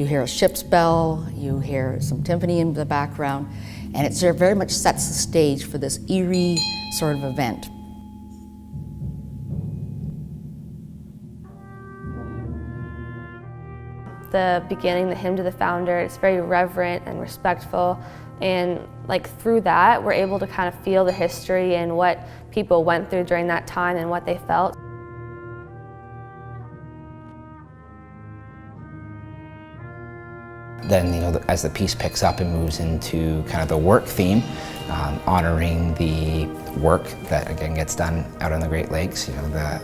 hear a ship's bell, you hear some timpani in the background, and it very much sets the stage for this eerie sort of event. The beginning, the hymn to the founder, it's very reverent and respectful, and like through that we're able to kind of feel the history and what people went through during that time and what they felt. Then, as the piece picks up and moves into kind of the work theme, honoring the work that again gets done out on the Great Lakes, the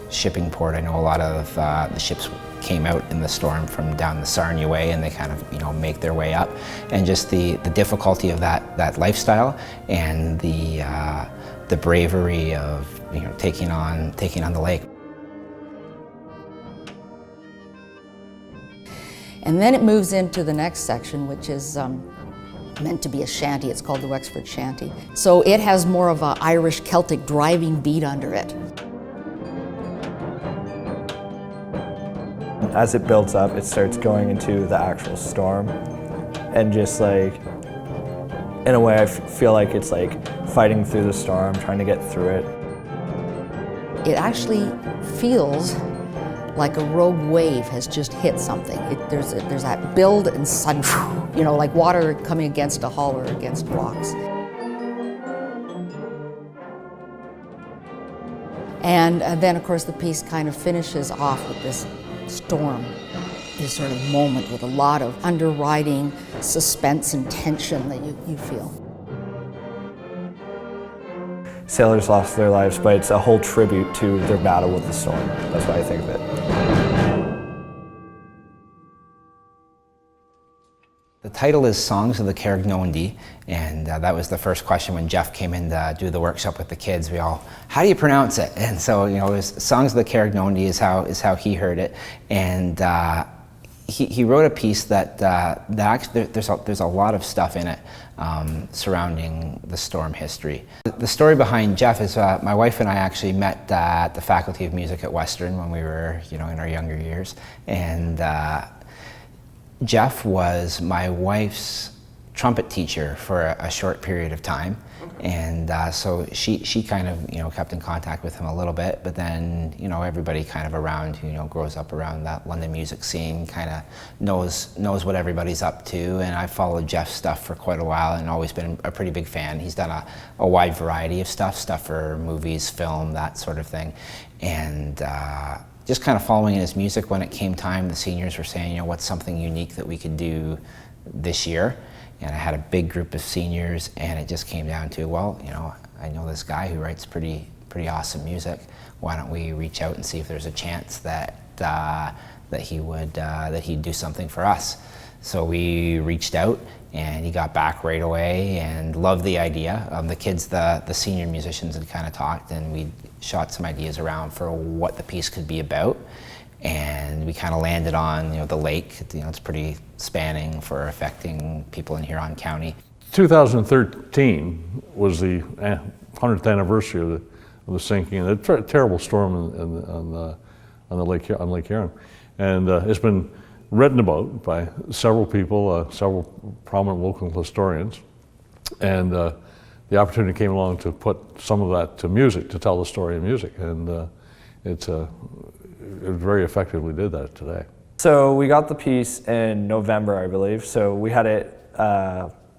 shipping port. I know a lot of the ships came out in the storm from down the Sarnia Way, and they kind of make their way up, and just the difficulty of that lifestyle and the bravery of taking on the lake. And then it moves into the next section, which is meant to be a shanty. It's called the Wexford Shanty. So it has more of an Irish Celtic driving beat under it. As it builds up, it starts going into the actual storm, and just like, in a way, I feel like it's like fighting through the storm, trying to get through it. It actually feels like a rogue wave has just hit something. There's that build and sudden, like water coming against a hull or against rocks. And then, of course, the piece kind of finishes off with this storm, this sort of moment with a lot of underriding suspense and tension that you feel. Sailors lost their lives, but it's a whole tribute to their battle with the storm. That's what I think of it. The title is Songs of the Karegnondi, and that was the first question when Jeff came in to do the workshop with the kids. We all, how do you pronounce it? And so, it was Songs of the Karegnondi is how he heard it, and he wrote a piece that actually there's a lot of stuff in it surrounding the storm history. The story behind Jeff is my wife and I actually met at the Faculty of Music at Western when we were in our younger years, and Jeff was my wife's trumpet teacher for a short period of time, and so she kind of kept in contact with him a little bit, but then everybody kind of around who grows up around that London music scene kind of knows what everybody's up to, and I've followed Jeff's stuff for quite a while and always been a pretty big fan. He's done a wide variety of stuff for movies, film, that sort of thing, and just kind of following his music. When it came time, the seniors were saying, what's something unique that we could do this year? And I had a big group of seniors, and it just came down to, well, I know this guy who writes pretty awesome music. Why don't we reach out and see if there's a chance that he'd do something for us? So we reached out, and he got back right away and loved the idea. The kids, the senior musicians, had kind of talked, and we shot some ideas around for what the piece could be about. And we kind of landed on the lake. It's pretty spanning for affecting people in Huron County. 2013 was the 100th anniversary of the sinking, and a terrible storm on Lake Huron, and it's been written about by several people, several prominent local historians, and the opportunity came along to put some of that to music, to tell the story in music, and it very effectively did that today. So we got the piece in November, I believe. So we had it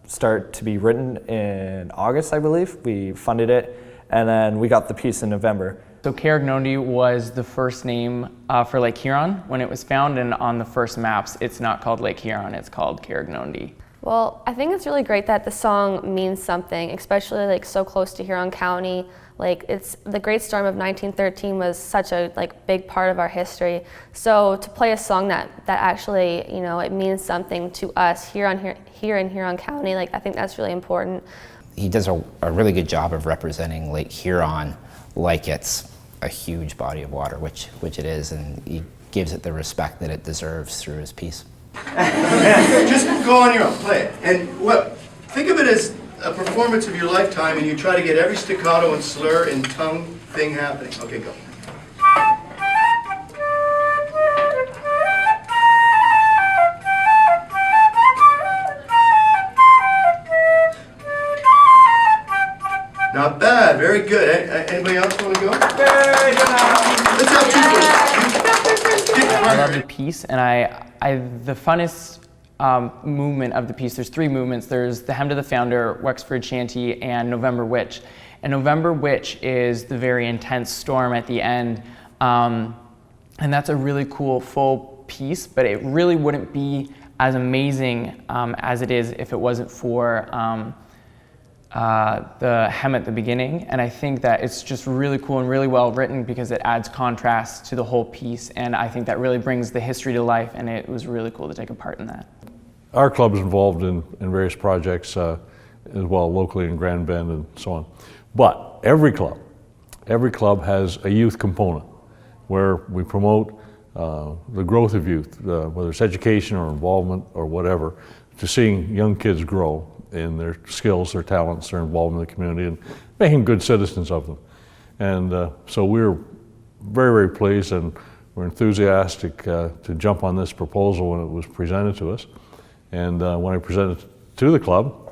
start to be written in August, I believe. We funded it, and then we got the piece in November. So Karegnondi was the first name for Lake Huron when it was found, and on the first maps, it's not called Lake Huron, it's called Karegnondi. Well, I think it's really great that the song means something, especially like so close to Huron County. Like it's the Great Storm of 1913 was such a big part of our history. So to play a song that actually it means something to us here in Huron County, I think that's really important. He does a really good job of representing Lake Huron like it's a huge body of water, which it is, and he gives it the respect that it deserves through his piece. Just go on your own, play it. And think of it as a performance of your lifetime, and you try to get every staccato and slur and tongue thing happening. Okay, go. Anybody else want to go? Let's have two. I love the piece, and the funnest movement of the piece, there's three movements. There's the Hymn to the Founder, Wexford Shanty, and November Witch. And November Witch is the very intense storm at the end. And that's a really cool full piece, but it really wouldn't be as amazing as it is if it wasn't for the hem at the beginning. And I think that it's just really cool and really well written because it adds contrast to the whole piece, and I think that really brings the history to life, and it was really cool to take a part in that. Our club is involved in various projects as well, locally in Grand Bend and so on. But every club has a youth component where we promote the growth of youth, whether it's education or involvement or whatever, to seeing young kids grow in their skills, their talents, their involvement in the community, and making good citizens of them. And so we're very, very pleased, and we're enthusiastic to jump on this proposal when it was presented to us. And when I presented it to the club,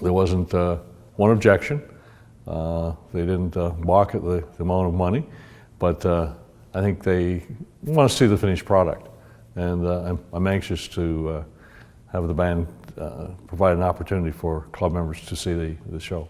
there wasn't one objection. They didn't balk at the amount of money, but I think they want to see the finished product. And I'm anxious to have the band provide an opportunity for club members to see the show.